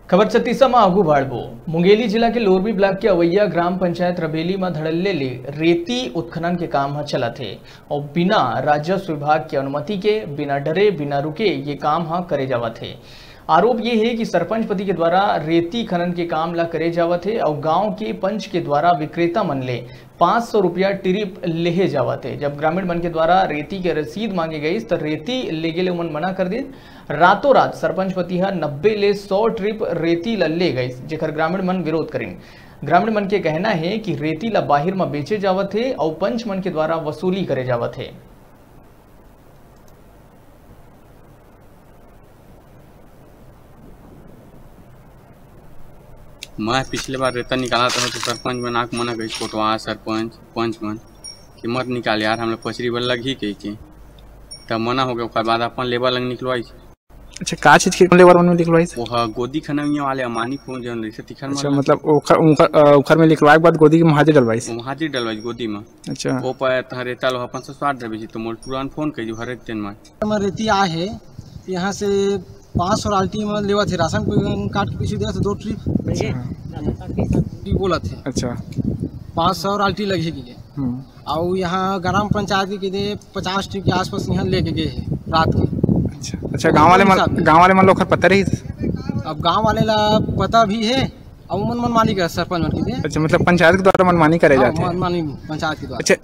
खबर छत्तीसा में आगू बाड़बो। मुंगेली जिला के लोरबी ब्लॉक के अवैया ग्राम पंचायत रबेली में धड़ल्ले ले रेती उत्खनन के काम चला थे और बिना राजस्व विभाग की अनुमति के बिना डरे बिना रुके ये काम करे जावा थे। आरोप ये है कि सरपंच पति के द्वारा रेती खनन के काम ला करे जावा थे और गांव के पंच के द्वारा विक्रेता मन ले 500 रुपया टिरिप लेहे जावा थे। जब ग्रामीण मन के द्वारा रेती के रसीद मांगे गई तो रेती ले गेले मन मना कर दी। रातों रात सरपंच पति 90 ले 100 ट्रिप रेती ला ले गई, जेकर ग्रामीण मन विरोध करें। ग्रामीण मन के कहना है कि रेती ला बाहर में बेचे जावत थे और पंच मन के द्वारा वसूली करे जावत थे। मैं पिछले बार रेता निकाला था तो सरपंच बना के मना गई, कोटवा सरपंच पंच मन कि मत निकाल यार, हम लोग पचरी बल लग ही कही तब मना हो गया। बाद अपन लेबर लग निकलवाई। अच्छा, का चीज के लेबर में निकलवाई? वो गोदी खनमिया वाले अमानी फोन जो जैसे तिखर। अच्छा, मतलब उखर में लिखवाए के बाद गोदी के महाजी डलवाई? महाजी डलवाई गोदी में। अच्छा, वो पर तह रेता लो अपन से स्वाद देबे तो मोर तुरंत फोन कई हर एक दिन में रेती आ है यहाँ से 500 आल्टी में लेवा थे, राशन कार्ड के पीछे देवा थे 2 ट्रिप बोला थे। अच्छा, 500 आल्टी लगेगी और यहाँ ग्राम पंचायत के 50 ट्रिप के आसपास यहाँ लेके गए हैं रात के। अच्छा, गांव वाले मन लोग पता रही? अब गांव वाले ला पता भी है और मनमानी का सरपंच मन के। अच्छा, मतलब पंचायत के द्वारा मनमानी करे जाते हैं? मनमानी पंचायत के द्वारा। अच्छा।